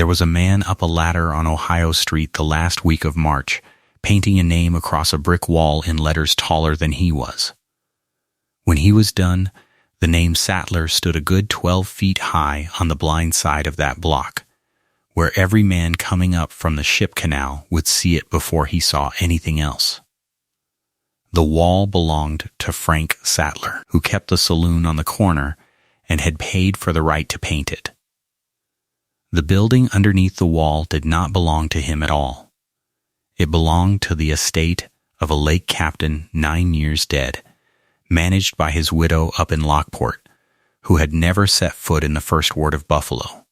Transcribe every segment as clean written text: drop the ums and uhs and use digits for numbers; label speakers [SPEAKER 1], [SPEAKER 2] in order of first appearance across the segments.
[SPEAKER 1] There was a man up a ladder on Ohio Street the last week of March, painting a name across a brick wall in letters taller than he was. When he was done, the name Sattler stood a good 12 feet high on the blind side of that block, where every man coming up from the ship canal would see it before he saw anything else. The wall belonged to Frank Sattler, who kept the saloon on the corner and had paid for the right to paint it. The building underneath the wall did not belong to him at all. It belonged to the estate of a lake captain 9 years dead, managed by his widow up in Lockport, who had never set foot in the first ward of Buffalo.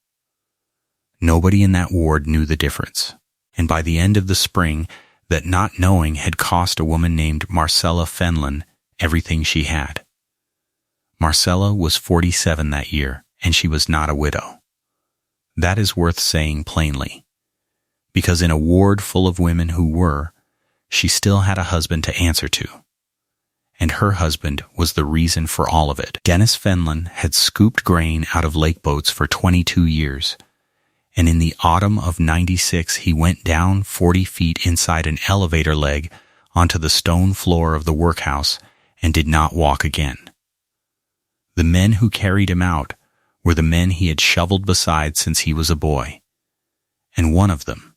[SPEAKER 1] Nobody in that ward knew the difference, and by the end of the spring, that not knowing had cost a woman named Marcella Fenlon everything she had. Marcella was 47 that year, and she was not a widow. That is worth saying plainly, because in a ward full of women who were, she still had a husband to answer to, and her husband was the reason for all of it. Dennis Fenlon had scooped grain out of lake boats for 22 years, and in the autumn of '96 he went down 40 feet inside an elevator leg onto the stone floor of the workhouse and did not walk again. The men who carried him out were the men he had shoveled beside since he was a boy, and one of them,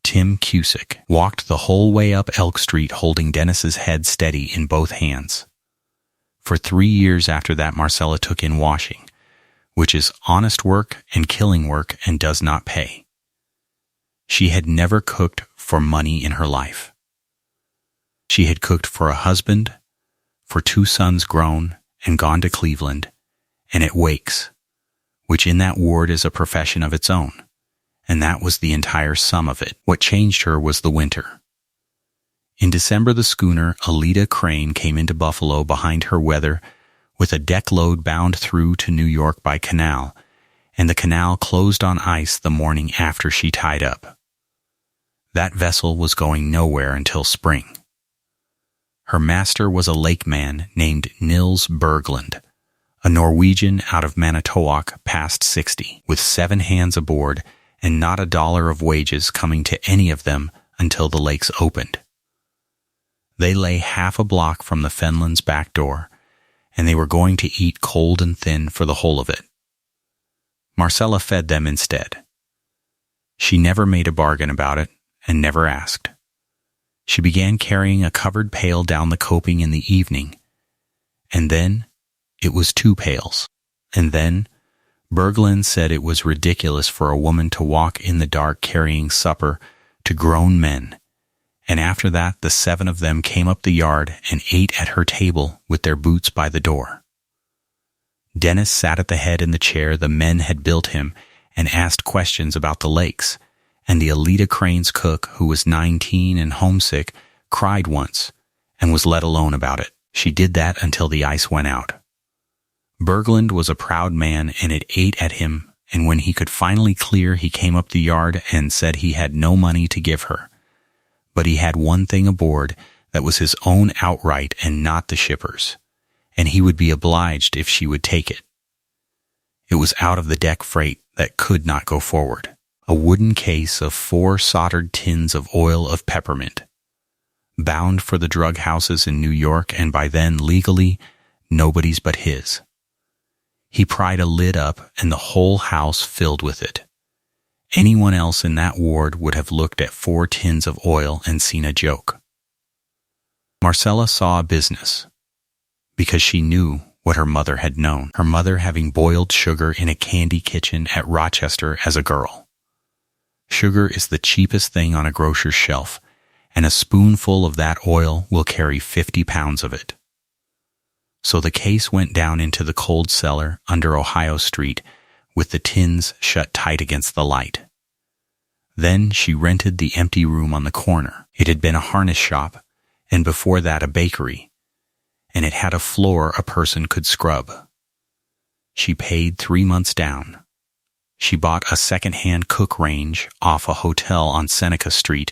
[SPEAKER 1] Tim Cusick, walked the whole way up Elk Street holding Dennis's head steady in both hands. For 3 years after that, Marcella took in washing, which is honest work and killing work and does not pay. She had never cooked for money in her life. She had cooked for a husband, for 2 sons grown and gone to Cleveland, and at wakes, which in that ward is a profession of its own, and that was the entire sum of it. What changed her was the winter. In December, the schooner Alida Crane came into Buffalo behind her weather with a deck load bound through to New York by canal, and the canal closed on ice the morning after she tied up. That vessel was going nowhere until spring. Her master was a lake man named Nils Berglund, a Norwegian out of Manitowoc past 60, with 7 hands aboard and not $1 of wages coming to any of them until the lakes opened. They lay half a block from the Fenlons' back door, and they were going to eat cold and thin for the whole of it. Marcella fed them instead. She never made a bargain about it and never asked. She began carrying a covered pail down the coping in the evening, and then it was 2 pails, and then Berglund said it was ridiculous for a woman to walk in the dark carrying supper to grown men, and after that the 7 of them came up the yard and ate at her table with their boots by the door. Dennis sat at the head in the chair the men had built him and asked questions about the lakes, and the Alida Crane's cook, who was 19 and homesick, cried once and was let alone about it. She did that until the ice went out. Berglund was a proud man, and it ate at him, and when he could finally clear, he came up the yard and said he had no money to give her. But he had one thing aboard that was his own outright and not the shipper's, and he would be obliged if she would take it. It was out of the deck freight that could not go forward. A wooden case of 4 soldered tins of oil of peppermint, bound for the drug houses in New York, and by then legally nobody's but his. He pried a lid up and the whole house filled with it. Anyone else in that ward would have looked at 4 tins of oil and seen a joke. Marcella saw a business because she knew what her mother had known, her mother having boiled sugar in a candy kitchen at Rochester as a girl. Sugar is the cheapest thing on a grocer's shelf, and a spoonful of that oil will carry 50 pounds of it. So the case went down into the cold cellar under Ohio Street with the tins shut tight against the light. Then she rented the empty room on the corner. It had been a harness shop, and before that a bakery, and it had a floor a person could scrub. She paid 3 months down. She bought a second-hand cook range off a hotel on Seneca Street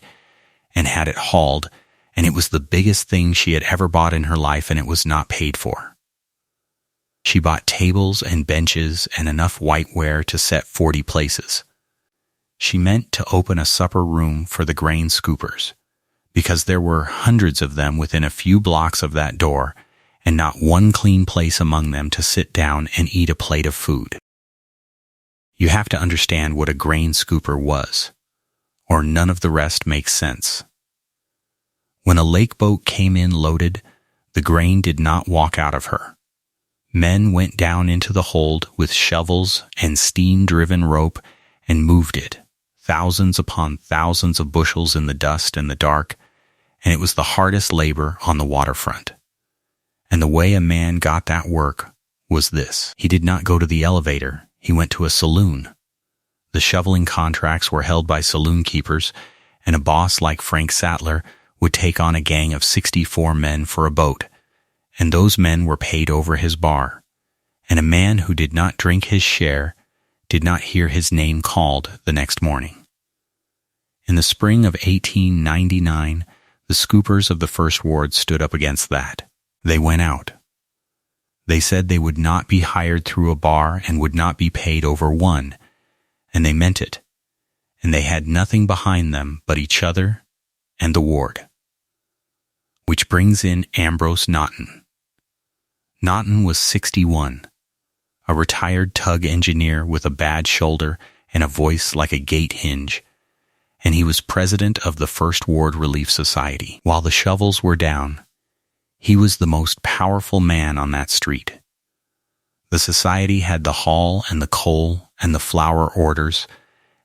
[SPEAKER 1] and had it hauled, and it was the biggest thing she had ever bought in her life, and it was not paid for. She bought tables and benches and enough whiteware to set 40 places. she meant to open a supper room for the grain scoopers, because there were hundreds of them within a few blocks of that door, and not one clean place among them to sit down and eat a plate of food. You have to understand what a grain scooper was, or none of the rest makes sense. When a lake boat came in loaded, the grain did not walk out of her. Men went down into the hold with shovels and steam-driven rope and moved it, thousands upon thousands of bushels in the dust and the dark, and it was the hardest labor on the waterfront. And the way a man got that work was this. He did not go to the elevator, he went to a saloon. The shoveling contracts were held by saloon keepers, and a boss like Frank Sattler would take on a gang of 64 men for a boat, and those men were paid over his bar, and a man who did not drink his share did not hear his name called the next morning. In the spring of 1899, the scoopers of the First Ward stood up against that. They went out. They said they would not be hired through a bar and would not be paid over one, and they meant it, and they had nothing behind them but each other and the ward. Which brings in Ambrose Naughton. Naughton was 61, a retired tug engineer with a bad shoulder and a voice like a gate hinge, and he was president of the First Ward Relief Society. While the shovels were down, he was the most powerful man on that street. The society had the hall and the coal and the flour orders,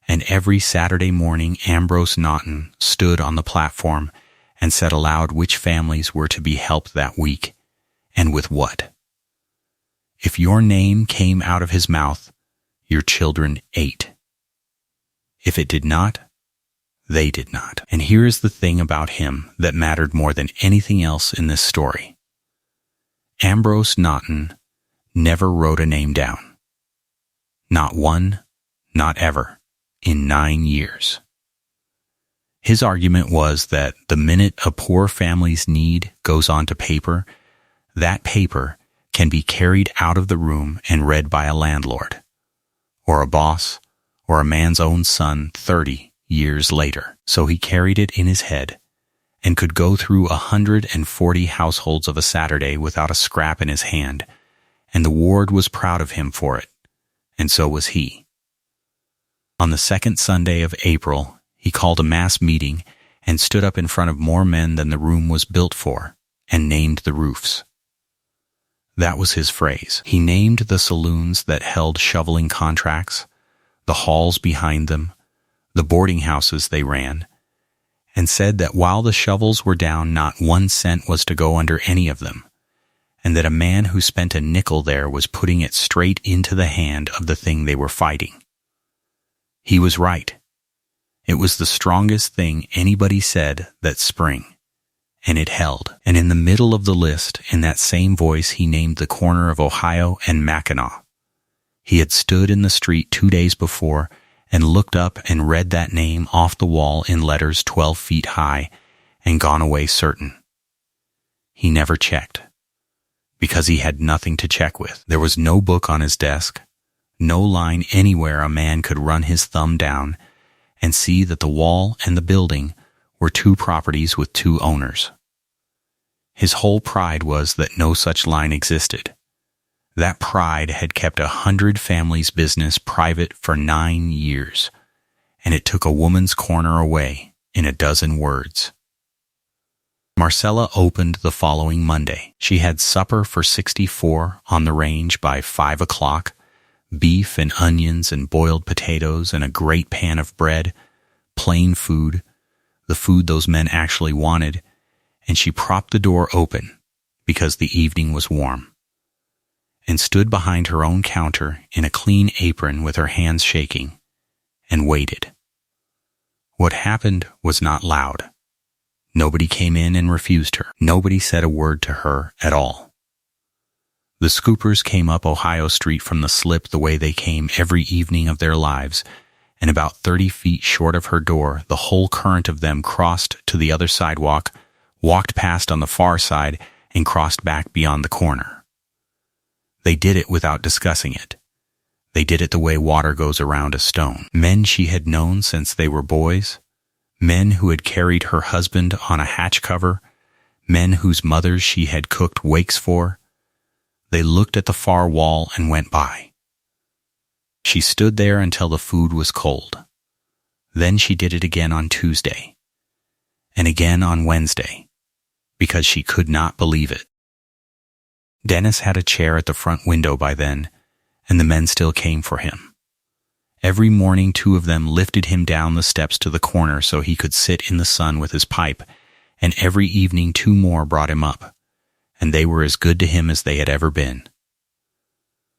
[SPEAKER 1] and every Saturday morning Ambrose Naughton stood on the platform and said aloud which families were to be helped that week, and with what. If your name came out of his mouth, your children ate. If it did not, they did not. And here is the thing about him that mattered more than anything else in this story. Ambrose Naughton never wrote a name down. Not one, not ever, in 9 years. His argument was that the minute a poor family's need goes onto paper, that paper can be carried out of the room and read by a landlord, or a boss, or a man's own son 30 years later. So he carried it in his head and could go through 140 households of a Saturday without a scrap in his hand, and the ward was proud of him for it, and so was he. On the second Sunday of April, he called a mass meeting and stood up in front of more men than the room was built for, and named the roofs. That was his phrase. He named the saloons that held shoveling contracts, the halls behind them, the boarding houses they ran, and said that while the shovels were down, not 1 cent was to go under any of them, and that a man who spent a nickel there was putting it straight into the hand of the thing they were fighting. He was right. It was the strongest thing anybody said that spring, and it held. And in the middle of the list, in that same voice, he named the corner of Ohio and Mackinac. He had stood in the street 2 days before and looked up and read that name off the wall in letters 12 feet high and gone away certain. He never checked, because he had nothing to check with. There was no book on his desk, no line anywhere a man could run his thumb down and see that the wall and the building were 2 properties with 2 owners. His whole pride was that no such line existed. That pride had kept 100 families' business private for 9 years, and it took a woman's corner away in a dozen words. Marcella opened the following Monday. She had supper for 64 on the range by 5 o'clock, beef and onions and boiled potatoes and a great pan of bread, plain food, the food those men actually wanted, and she propped the door open because the evening was warm, and stood behind her own counter in a clean apron with her hands shaking, and waited. What happened was not loud. Nobody came in and refused her. Nobody said a word to her at all. The scoopers came up Ohio Street from the slip the way they came every evening of their lives, and about 30 feet short of her door, the whole current of them crossed to the other sidewalk, walked past on the far side, and crossed back beyond the corner. They did it without discussing it. They did it the way water goes around a stone. Men she had known since they were boys, men who had carried her husband on a hatch cover, men whose mothers she had cooked wakes for. They looked at the far wall and went by. She stood there until the food was cold. Then she did it again on Tuesday, and again on Wednesday, because she could not believe it. Dennis had a chair at the front window by then, and the men still came for him. Every morning 2 of them lifted him down the steps to the corner so he could sit in the sun with his pipe, and every evening 2 more brought him up, and they were as good to him as they had ever been.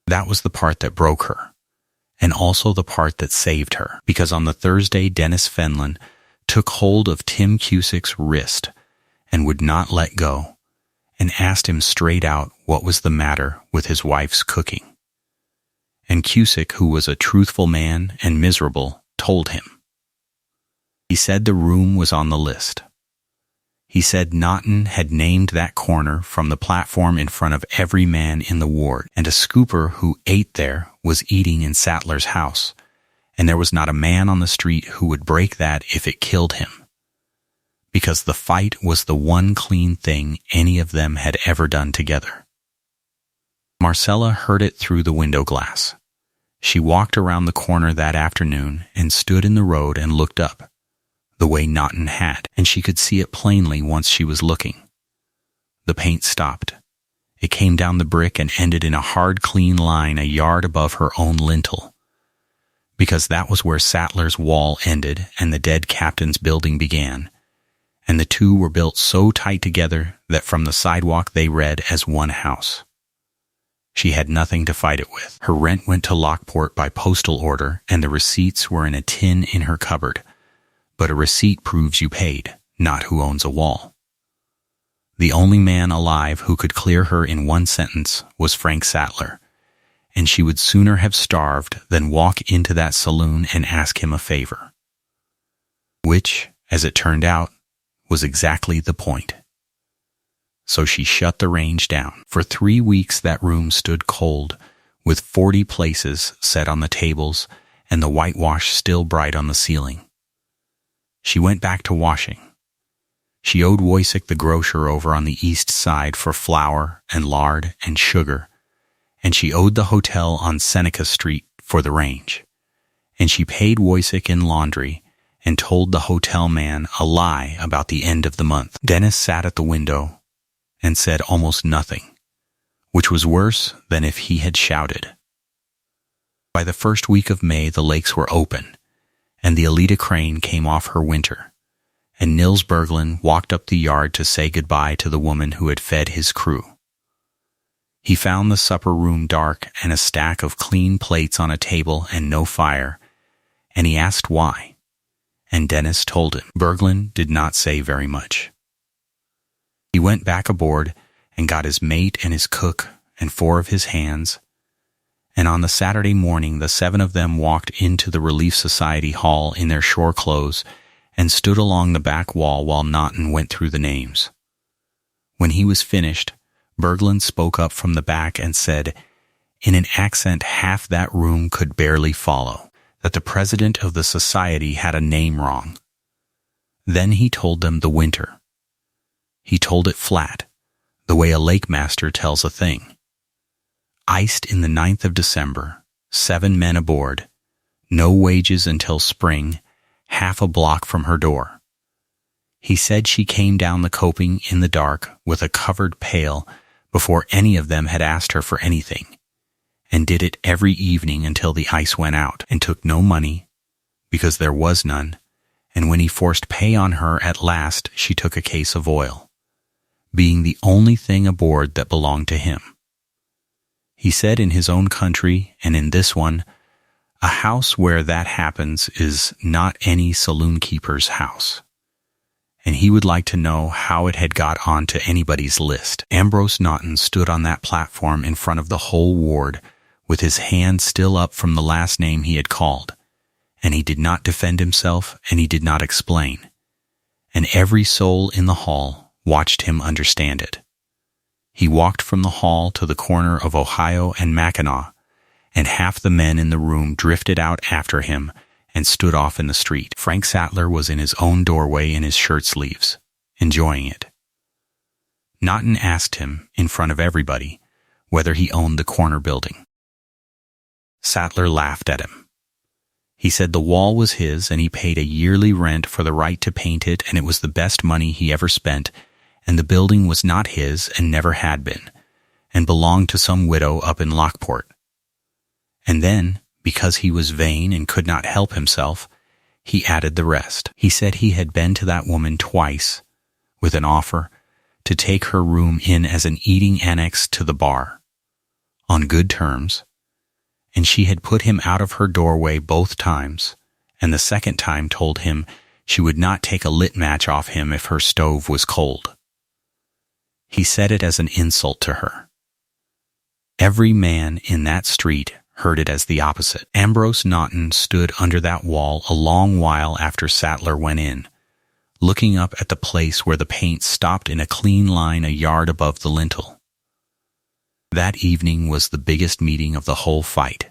[SPEAKER 1] That was the part that broke her, and also the part that saved her, because on the Thursday Dennis Fenlon took hold of Tim Cusick's wrist and would not let go, and asked him straight out what was the matter with his wife's cooking. And Cusick, who was a truthful man and miserable, told him. He said the room was on the list. He said Naughton had named that corner from the platform in front of every man in the ward, and a scooper who ate there was eating in Sattler's house, and there was not a man on the street who would break that if it killed him, because the fight was the one clean thing any of them had ever done together. Marcella heard it through the window glass. She walked around the corner that afternoon and stood in the road and looked up, the way Naughton had, and she could see it plainly once she was looking. The paint stopped. It came down the brick and ended in a hard, clean line a yard above her own lintel, because that was where Sattler's wall ended and the dead captain's building began, and the 2 were built so tight together that from the sidewalk they read as one house. She had nothing to fight it with. Her rent went to Lockport by postal order, and the receipts were in a tin in her cupboard. But a receipt proves you paid, not who owns a wall. The only man alive who could clear her in one sentence was Frank Sattler, and she would sooner have starved than walk into that saloon and ask him a favor. Which, as it turned out, was exactly the point. So she shut the range down. For 3 weeks that room stood cold, with 40 places set on the tables and the whitewash still bright on the ceiling. She went back to washing. She owed Wojciech the grocer over on the east side for flour and lard and sugar, and she owed the hotel on Seneca Street for the range. And she paid Wojciech in laundry and told the hotel man a lie about the end of the month. Dennis sat at the window and said almost nothing, which was worse than if he had shouted. By the first week of May, the lakes were open, and the Alita crane came off her winter, and Nils Berglund walked up the yard to say goodbye to the woman who had fed his crew. He found the supper room dark and a stack of clean plates on a table and no fire, and he asked why, and Dennis told him. Berglund did not say very much. He went back aboard and got his mate and his cook and 4 of his hands, and on the Saturday morning the 7 of them walked into the Relief Society hall in their shore clothes and stood along the back wall while Naughton went through the names. When he was finished, Berglund spoke up from the back and said, in an accent half that room could barely follow, that the president of the society had a name wrong. Then he told them the winter. He told it flat, the way a lake master tells a thing. Iced in the 9th of December, 7 men aboard, no wages until spring, half a block from her door. He said she came down the coping in the dark with a covered pail before any of them had asked her for anything, and did it every evening until the ice went out, and took no money, because there was none, and when he forced pay on her at last, she took a case of oil, being the only thing aboard that belonged to him. He said in his own country and in this one, a house where that happens is not any saloon keeper's house, and he would like to know how it had got onto anybody's list. Ambrose Naughton stood on that platform in front of the whole ward, with his hand still up from the last name he had called, and he did not defend himself, and he did not explain, and every soul in the hall watched him understand it. He walked from the hall to the corner of Ohio and Mackinac, and half the men in the room drifted out after him and stood off in the street. Frank Sattler was in his own doorway in his shirt sleeves, enjoying it. Naughton asked him, in front of everybody, whether he owned the corner building. Sattler laughed at him. He said the wall was his and he paid a yearly rent for the right to paint it, and it was the best money he ever spent, and the building was not his and never had been, and belonged to some widow up in Lockport. And then, because he was vain and could not help himself, he added the rest. He said he had been to that woman twice with an offer to take her room in as an eating annex to the bar, on good terms, and she had put him out of her doorway both times, and the second time told him she would not take a lit match off him if her stove was cold. He said it as an insult to her. Every man in that street heard it as the opposite. Ambrose Naughton stood under that wall a long while after Sattler went in, looking up at the place where the paint stopped in a clean line a yard above the lintel. That evening was the biggest meeting of the whole fight.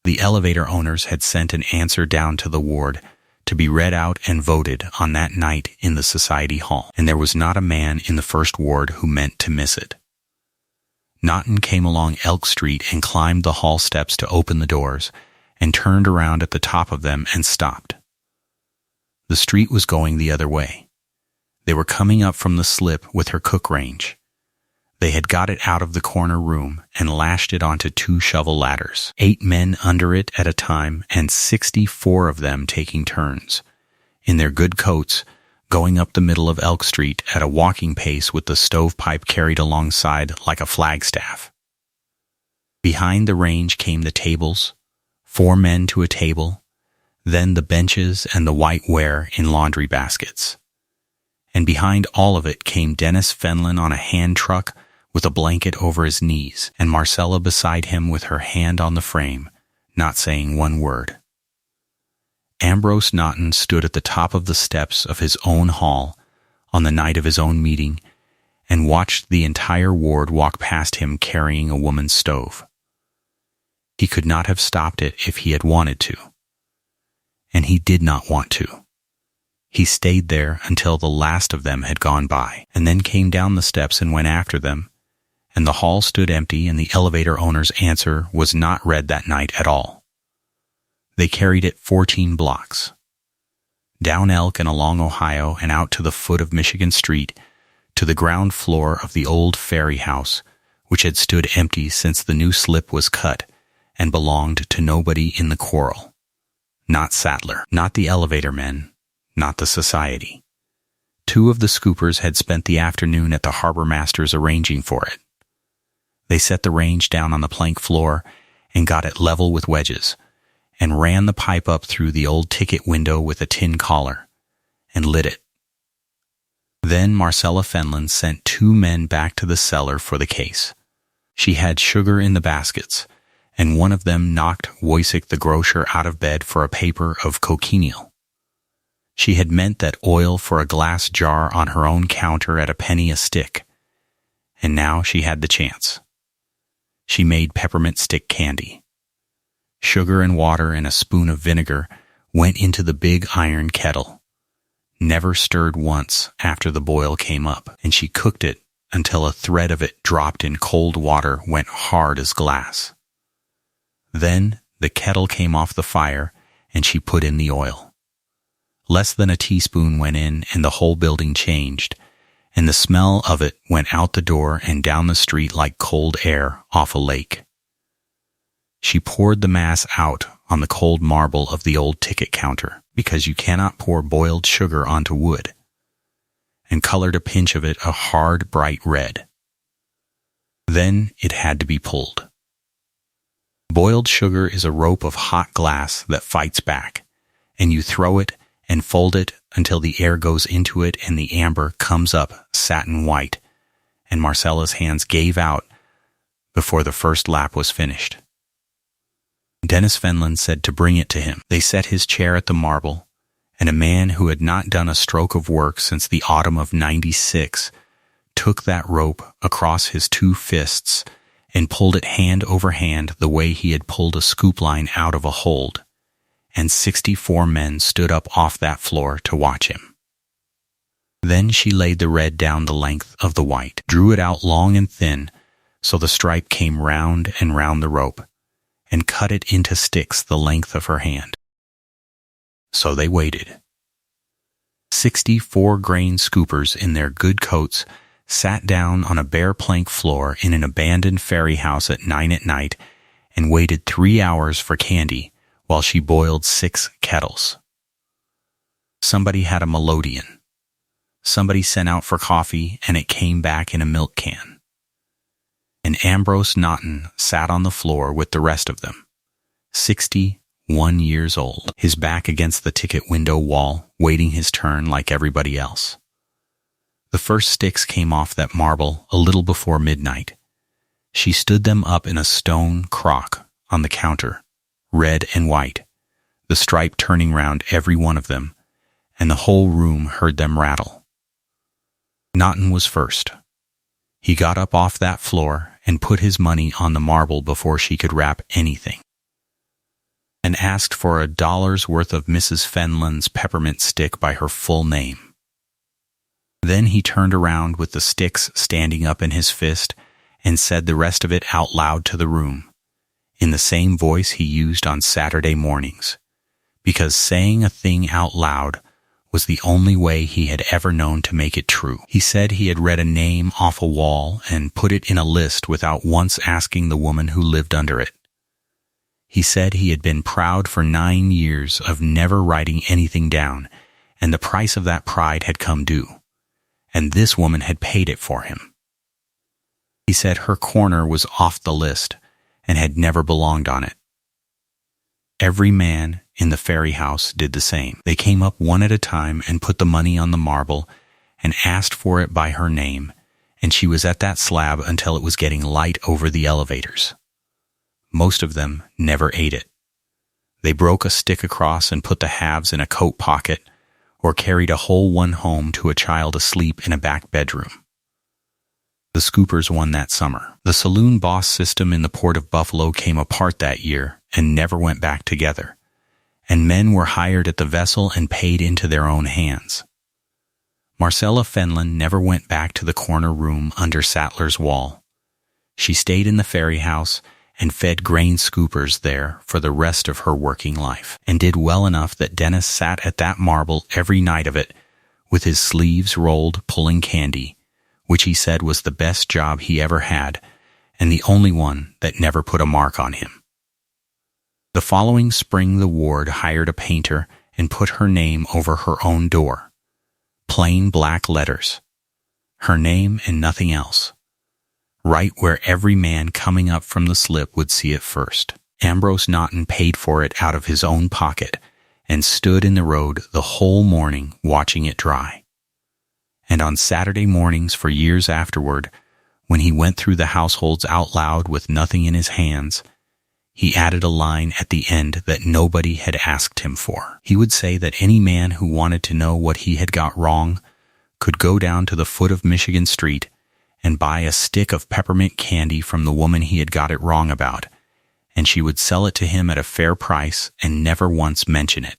[SPEAKER 1] The elevator owners had sent an answer down to the ward to be read out and voted on that night in the Society Hall, and there was not a man in the first ward who meant to miss it. Naughton came along Elk Street and climbed the hall steps to open the doors, and turned around at the top of them and stopped. The street was going the other way. They were coming up from the slip with her cook range. They had got it out of the corner room and lashed it onto 2 shovel ladders, 8 men under it at a time and 64 of them taking turns, in their good coats, going up the middle of Elk Street at a walking pace with the stovepipe carried alongside like a flagstaff. Behind the range came the tables, 4 men to a table, then the benches and the whiteware in laundry baskets. And behind all of it came Dennis Fenlon on a hand truck with a blanket over his knees, and Marcella beside him with her hand on the frame, not saying one word. Ambrose Naughton stood at the top of the steps of his own hall on the night of his own meeting and watched the entire ward walk past him carrying a woman's stove. He could not have stopped it if he had wanted to, and he did not want to. He stayed there until the last of them had gone by, and then came down the steps and went after them, and the hall stood empty, and the elevator owner's answer was not read that night at all. They carried it 14 blocks. Down Elk and along Ohio and out to the foot of Michigan Street, to the ground floor of the old ferry house, which had stood empty since the new slip was cut and belonged to nobody in the quarrel. Not Sattler, not the elevator men, not the society. 2 of the scoopers had spent the afternoon at the harbor master's arranging for it. They set the range down on the plank floor and got it level with wedges, and ran the pipe up through the old ticket window with a tin collar, and lit it. Then Marcella Fenlon sent 2 men back to the cellar for the case. She had sugar in the baskets, and one of them knocked Wojciech the grocer out of bed for a paper of cochineal. She had meant that oil for a glass jar on her own counter at a penny a stick, and now she had the chance. She made Peppermint-Stick candy. Sugar and water and a spoon of vinegar went into the big iron kettle, never stirred once after the boil came up, and she cooked it until a thread of it dropped in cold water went hard as glass. Then the kettle came off the fire, and she put in the oil. Less than a teaspoon went in, and the whole building changed, and the smell of it went out the door and down the street like cold air off a lake. She poured the mass out on the cold marble of the old ticket counter, because you cannot pour boiled sugar onto wood, and colored a pinch of it a hard, bright red. Then it had to be pulled. Boiled sugar is a rope of hot glass that fights back, and you throw it and fold it until the air goes into it and the amber comes up satin white, and Marcella's hands gave out before the first lap was finished. Dennis Fenlon said to bring it to him. They set his chair at the marble, and a man who had not done a stroke of work since the autumn of '96 took that rope across his 2 fists and pulled it hand over hand the way he had pulled a scoop line out of a hold, and 64 men stood up off that floor to watch him. Then she laid the red down the length of the white, drew it out long and thin so the stripe came round and round the rope, and cut it into sticks the length of her hand. So they waited. 64 grain scoopers in their good coats sat down on a bare plank floor in an abandoned ferry house at 9 at night and waited 3 hours for Candy while she boiled 6 kettles. Somebody had a melodeon. Somebody sent out for coffee and it came back in a milk can. And Ambrose Naughton sat on the floor with the rest of them, 61 years old, his back against the ticket window wall, waiting his turn like everybody else. The first sticks came off that marble a little before midnight. She stood them up in a stone crock on the counter, red and white, the stripe turning round every one of them, and the whole room heard them rattle. Naughton was first. He got up off that floor and put his money on the marble before she could rap anything, and asked for $1 worth of Mrs. Fenlon's Peppermint-Stick by her full name. Then he turned around with the sticks standing up in his fist and said the rest of it out loud to the room, in the same voice he used on Saturday mornings, because saying a thing out loud was the only way he had ever known to make it true. He said he had read a name off a wall and put it in a list without once asking the woman who lived under it. He said he had been proud for 9 years of never writing anything down, and the price of that pride had come due, and this woman had paid it for him. He said her corner was off the list and had never belonged on it. Every man in the ferry house did the same. They came up one at a time and put the money on the marble and asked for it by her name, and she was at that slab until it was getting light over the elevators. Most of them never ate it. They broke a stick across and put the halves in a coat pocket, or carried a whole one home to a child asleep in a back bedroom. The scoopers won that summer. The saloon boss system in the Port of Buffalo came apart that year and never went back together, and men were hired at the vessel and paid into their own hands. Marcella Fenlon never went back to the corner room under Sattler's wall. She stayed in the ferry house and fed grain scoopers there for the rest of her working life, and did well enough that Dennis sat at that marble every night of it with his sleeves rolled pulling candy, which he said was the best job he ever had and the only one that never put a mark on him. The following spring the ward hired a painter and put her name over her own door, plain black letters, her name and nothing else, right where every man coming up from the slip would see it first. Ambrose Naughton paid for it out of his own pocket and stood in the road the whole morning watching it dry. And on Saturday mornings for years afterward, when he went through the households out loud with nothing in his hands, he added a line at the end that nobody had asked him for. He would say that any man who wanted to know what he had got wrong could go down to the foot of Michigan Street and buy a stick of peppermint candy from the woman he had got it wrong about, and she would sell it to him at a fair price and never once mention it.